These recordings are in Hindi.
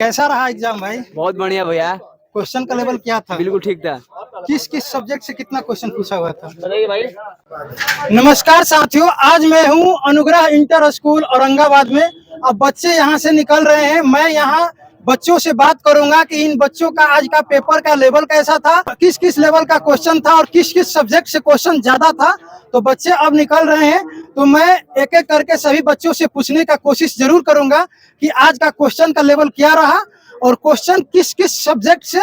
कैसा रहा एग्जाम भाई? बहुत बढ़िया भैया। क्वेश्चन का लेवल क्या था? बिल्कुल ठीक था। किस किस सब्जेक्ट से कितना क्वेश्चन पूछा हुआ था? बताइए भाई। नमस्कार साथियों, आज मैं हूं अनुग्रह इंटर स्कूल औरंगाबाद में। अब बच्चे यहां से निकल रहे हैं। मैं यहां बच्चों से बात करूंगा कि इन बच्चों का आज का पेपर का लेवल कैसा था, किस किस लेवल का क्वेश्चन था और किस किस सब्जेक्ट से क्वेश्चन ज्यादा था। तो बच्चे अब निकल रहे हैं, तो मैं एक एक करके सभी बच्चों से पूछने का कोशिश जरूर करूंगा कि आज का क्वेश्चन का लेवल क्या रहा और क्वेश्चन किस किस सब्जेक्ट से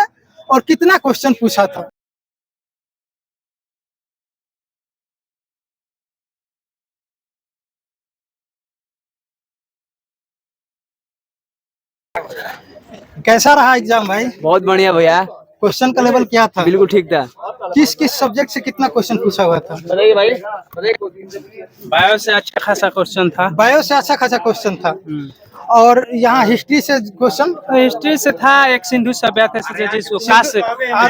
और कितना क्वेश्चन पूछा था। कैसा रहा एग्जाम भाई? बहुत बढ़िया भैया। क्वेश्चन का लेवल क्या था? बिल्कुल ठीक था। किस किस सब्जेक्ट से कितना क्वेश्चन पूछा हुआ था? बताइए भाई। बायो से अच्छा खासा क्वेश्चन था। बायो से अच्छा खासा क्वेश्चन था। और यहाँ हिस्ट्री से क्वेश्चन, हिस्ट्री से था, एक सिंधु सभ्यता से जिसको काश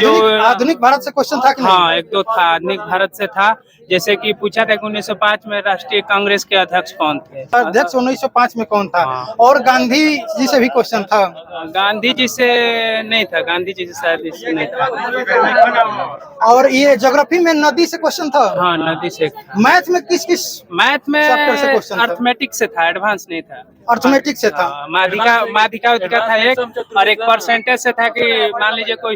जो आधुनिक भारत से क्वेश्चन था कि नहीं? हाँ, एक दो था, आधुनिक भारत से था। जैसे कि पूछा था कि 1905 में राष्ट्रीय कांग्रेस के अध्यक्ष कौन थे। अध्यक्ष 1905 में कौन था? हाँ। और गांधी जी से भी क्वेश्चन था। गांधी जी से नहीं था, गांधी जी से शायद इससे नहीं था। और ये ज्योग्राफी में नदी से क्वेश्चन था। हाँ, नदी से। मैथ में किस किस मैथ में चैप्टर से क्वेश्चन था? अर्थमेटिक से था, एडवांस नहीं था। अर्थमेटिक से था। माध्यिका उदिका था एक, और एक परसेंटेज से था कि मान लीजिए कोई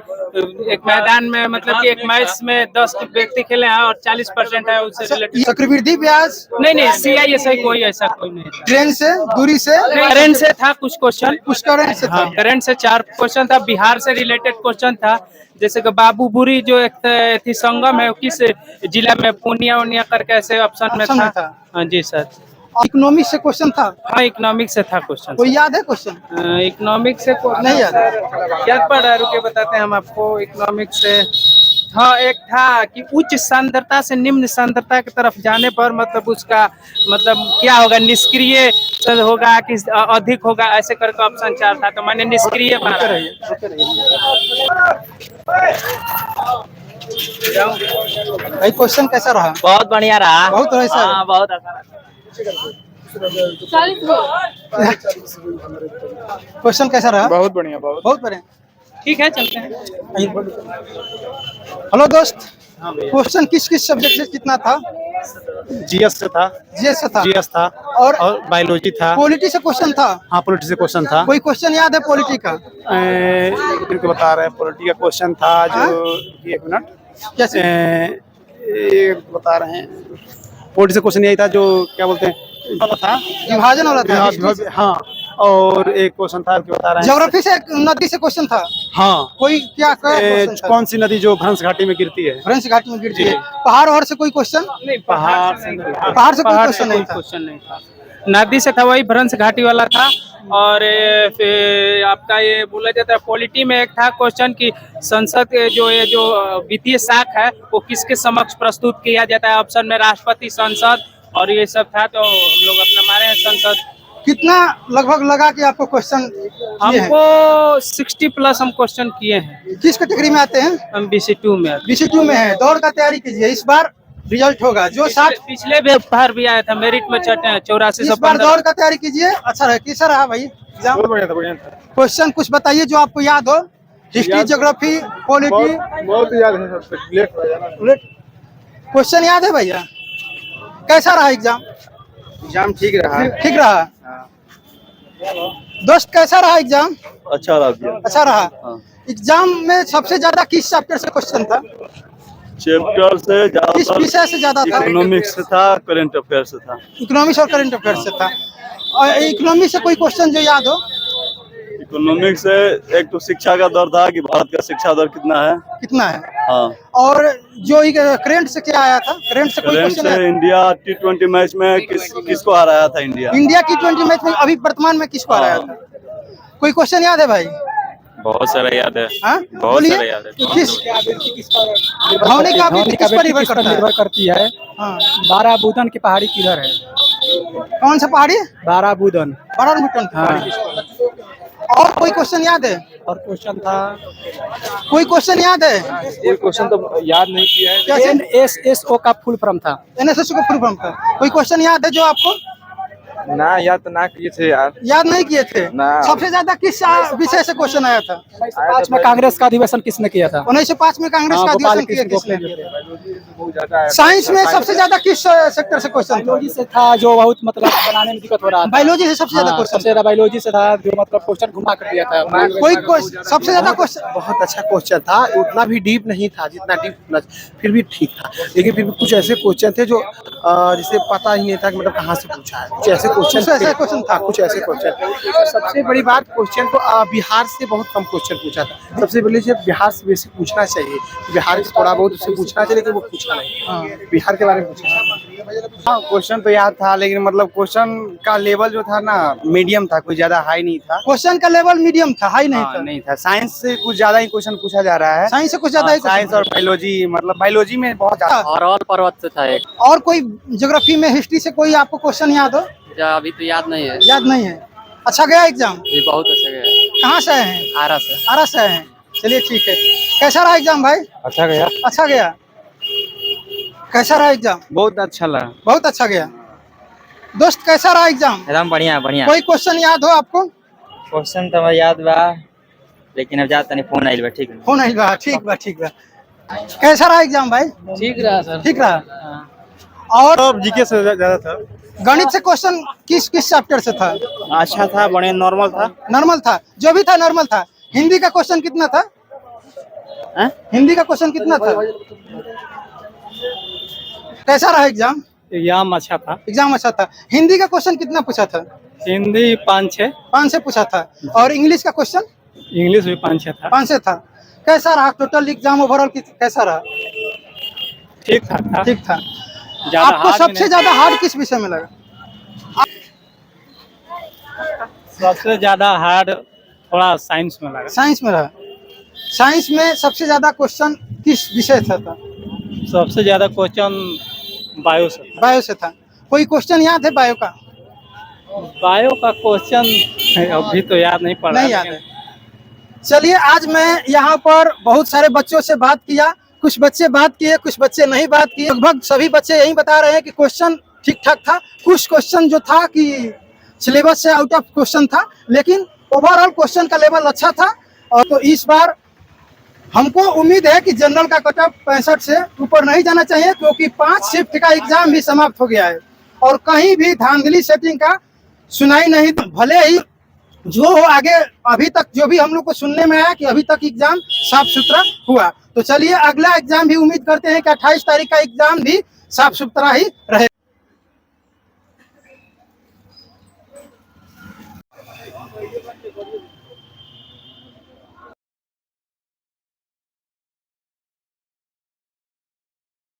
एक मैदान में, मतलब कि एक मैच में 10 व्यक्ति खेले हैं और 40% है उससे रिलेटेड। चक्रवृद्धि ब्याज नहीं, CISI कोई ऐसा कोई नहीं था। ट्रेन से, दूरी से, करंट से था कुछ क्वेश्चन। कुछ करंट से था। हाँ, करंट से 4 क्वेश्चन था। बिहार से रिलेटेड क्वेश्चन था, जैसे कि बाबूबुरी जो एक थी संगम है, किस जिला में, पूर्णिया करके ऐसे ऑप्शन में था। हाँ जी सर। इकोनॉमिक्स से क्वेश्चन था। हाँ, इकोनॉमिक्स से था क्वेश्चन। कोई याद है क्वेश्चन? इकोनॉमिक्स से नहीं याद। याद पड़ रहा है, रुके बताते हैं हम आपको। इकोनॉमिक्स से हाँ एक था कि उच्च सांद्रता से निम्न सांद्रता की तरफ जाने पर मतलब उसका मतलब क्या होगा, निष्क्रिय होगा कि अधिक होगा, ऐसे करके ऑप्शन 4 था, तो मैंने निष्क्रिय माना। भाई क्वेश्चन कैसा रहा? बहुत बढ़िया रहा। बहुत ऐसा है। हाँ, बहुत अच्छा। क्वेश्चन कैसा रहा? बहुत बढ़िया, बहुत बढ़िया। ठीक है, चलते हैं। हेलो दोस्त, क्वेश्चन किस किस सब्जेक्ट से कितना था? जीएस से था। जीएस से था। जीएस था और बायोलॉजी था। पॉलिटी से क्वेश्चन था। हाँ, पॉलिटी से क्वेश्चन था। कोई क्वेश्चन याद है पॉलिटी का? इनको बता रहे हैं, पॉलिटी का क्वेश्चन था जो, एक मिनट, कैसे? ये बता रहे हैं, पॉलिटी से क्वेश्चन यही था जो क्या बोलते हैं, था विभाजन वाला था। हाँ, और एक क्वेश्चन था कि बता रहे हैं, ज्योग्राफी से नदी से क्वेश्चन था। हाँ, कोई क्या कौन सी नदी जो भ्रंश घाटी में गिरती है? भ्रंश घाटी में गिरती है। पहाड़ और से कोई क्वेश्चन? नहीं, पहाड़ से कोई क्वेश्चन नहीं था। क्वेश्चन नहीं था। नदी से था, वही भ्रंश घाटी वाला था। और फिर आपका ये बोला जाता है पॉलिटी में एक था क्वेश्चन कि संसद के जो वित्तीय शाख है वो किसके समक्ष प्रस्तुत किया जाता है। ऑप्शन में राष्ट्रपति, संसद और ये सब था, तो हम लोग अपना मारे हैं संसद। कितना लगभग लगा कि आपको क्वेश्चन? हमको 60+ हम क्वेश्चन किए हैं। किस कैटेगरी में आते हैं? हम BC2 में। BC2 में है। दौड़ का तैयारी कीजिए, इस बार रिजल्ट होगा। जो 60 पिछले बार भी आया था, मेरिट में 84 इस बार दौड़ का तैयारी कीजिए। अच्छा रहा। कैसा रहा भाई एग्जाम? बहुत बढ़िया था, बढ़िया था। क्वेश्चन कुछ बताइए जो आपको याद हो। History, geography, polity. बहुत याद है सब। क्वेश्चन याद है भैया? कैसा रहा एग्जाम? एग्जाम ठीक रहा। ठीक रहा। दोस्त कैसा रहा एग्जाम? अच्छा रहा। अच्छा रहा। एग्जाम में सबसे ज्यादा किस चैप्टर से क्वेश्चन था? चैप्टर से किस विषय से ज्यादा था? इकोनॉमिक्स से था, करंट अफेयर से था। इकोनॉमिक्स और करंट अफेयर से था। और इकोनॉमिक्स से कोई क्वेश्चन जो याद हो? इकोनॉमिक्स से एक तो शिक्षा का दर था कि भारत का शिक्षा दर कितना है। कितना है? हाँ। और जो करंट से क्या आया था? करंट से कोई करंट क्वेश्चन से है? इंडिया T20 मैच में किसको हराया था? इंडिया T20 मैच में अभी वर्तमान में किसको हराया था? कोई क्वेश्चन याद है भाई? बहुत सारा याद है। हाँ? बहुत सारा याद है। किस धौनी का अभी किस पर निर्भर करती है? हाँ। बाराबूदन की पहाड़ी किधर है? कौन सा पहाड़ी? बाराबूदन। बाराबूदन की पहाड़ी किस पर है? और कोई क्वेश्चन याद है? और क्वेश्चन था, कोई क्वेश्चन याद है? कोई क्वेश्चन तो याद नहीं किया है। क्या? NSSO का फुल फॉर्म था। NSSO का फुल फॉर्म था। कोई क्वेश्चन याद है जो आपको? ना याद तो ना किए थे यार। याद नहीं किए थे? ना। सबसे ज्यादा किस विषय से क्वेश्चन आया था? 1905 में कांग्रेस का अधिवेशन किसने किया था? 1905 में कांग्रेस हाँ, का गोपाल अधिवेशन किया कृष्ण किसने? बहुत ज्यादा है। साइंस में सबसे ज्यादा किस सेक्टर से क्वेश्चन था? बायोलॉजी से था, जो बहुत मतलब बनाने में दिक्कत हो रहा था। बायोलॉजी से सबसे ज्यादा हाँ, क्वेश्चन सबसे ज्यादा बायोलॉजी से था, जो मतलब क्वेश्चन घुमा कर दिया था। सबसे ज्यादा क्वेश्चन बहुत अच्छा क्वेश्चन था, उतना भी डीप नहीं था जितना डीप होना, फिर भी ठीक था। लेकिन फिर भी कुछ ऐसे क्वेश्चन थे जो जिसे पता ही नहीं था कि मतलब कहाँ से पूछा है। कुछ ऐसे क्वेश्चन था, कुछ ऐसे क्वेश्चन। सबसे बड़ी बात, क्वेश्चन तो बिहार से बहुत कम क्वेश्चन पूछा था। सबसे पहले जो बिहार से बेसिक पूछना चाहिए, बिहार से थोड़ा बहुत उससे पूछना चाहिए, लेकिन वो पूछा नहीं। बिहार के बारे में पूछा। हाँ, क्वेश्चन तो याद था, लेकिन मतलब क्वेश्चन का लेवल जो था ना, मीडियम था, कोई ज्यादा हाई नहीं था। क्वेश्चन का लेवल मीडियम था, हाई नहीं हाँ, था। नहीं था। साइंस से कुछ ज्यादा ही क्वेश्चन पूछा जा रहा है। साइंस से कुछ ज्यादा ही साइंस और बायोलॉजी, मतलब बायोलॉजी में बहुत ज्यादा। और पर्वत से था एक। और कोई ज्योग्राफी में, हिस्ट्री से कोई आपको क्वेश्चन याद हो? अभी तो याद नहीं है। याद नहीं है। अच्छा गया एग्जाम? ये बहुत अच्छा गया। कहाँ से आए हैं? आरा से। आरा से आए हैं। चलिए ठीक है। कैसा रहा एग्जाम भाई? अच्छा गया। अच्छा गया। कैसा रहा एग्जाम? बहुत अच्छा लगा। बहुत अच्छा गया। दोस्त कैसा रहा एग्जाम? एकदम बढ़िया बढ़िया। कोई क्वेश्चन याद हो आपको? क्वेश्चन तो हमें याद बा, लेकिन अब जाता नहीं, फोन आइल बा। ठीक है। हो नहीं बा, ठीक बा, ठीक बा। कैसा रहा एग्जाम भाई? ठीक रहा सर। ठीक रहा। और जीके से ज्यादा था। गणित से क्वेश्चन किस किस चैप्टर से था? अच्छा था, बड़े नॉर्मल था। नॉर्मल था, जो भी था नॉर्मल था। हिंदी का क्वेश्चन कितना था? हिंदी का क्वेश्चन कितना था? कैसा रहा एग्जाम? एग्जाम अच्छा था। एग्जाम अच्छा था। हिंदी का क्वेश्चन कितना पूछा था? हिंदी 5-6, 5 से पूछा था। और इंग्लिश का क्वेश्चन इंग्लिश भी 5-6 था। 5 से था। कैसा रहा टोटल एग्जाम ओवरऑल? कैसा रहा? ठीक था। ठीक था। ज्यादा आपको hard भी सबसे नहीं। ज्यादा हार्ड किस विषय में लगा? सबसे ज्यादा हार्ड थोड़ा साइंस में लगा। साइंस में रहा। साइंस में सबसे ज्यादा क्वेश्चन किस विषय से था? सबसे ज्यादा क्वेश्चन बायो से था। बायो से था। कोई क्वेश्चन याद है बायो का? बायो का क्वेश्चन अभी तो याद नहीं पड़ रहा। नहीं याद है। चलिए, आज मैं यहाँ पर बहुत सारे बच्चों से बात किया। कुछ बच्चे बात किए, कुछ बच्चे नहीं बात किए। लगभग सभी बच्चे यही बता रहे हैं कि क्वेश्चन ठीक ठाक था। कुछ क्वेश्चन जो था कि सिलेबस से आउट ऑफ क्वेश्चन था, लेकिन ओवरऑल क्वेश्चन का लेवल अच्छा था। और तो इस बार हमको उम्मीद है कि जनरल का कट ऑफ 65 से ऊपर नहीं जाना चाहिए, क्योंकि 5 शिफ्ट का एग्जाम भी समाप्त हो गया है और कहीं भी धांधली सेटिंग का सुनाई नहीं। भले ही जो हो आगे, अभी तक जो भी हम लोग को सुनने में आया कि अभी तक एग्जाम साफ सुथरा हुआ। तो चलिए, अगला एग्जाम भी उम्मीद करते हैं कि 28 तारीख का एग्जाम भी साफ सुथरा ही रहे।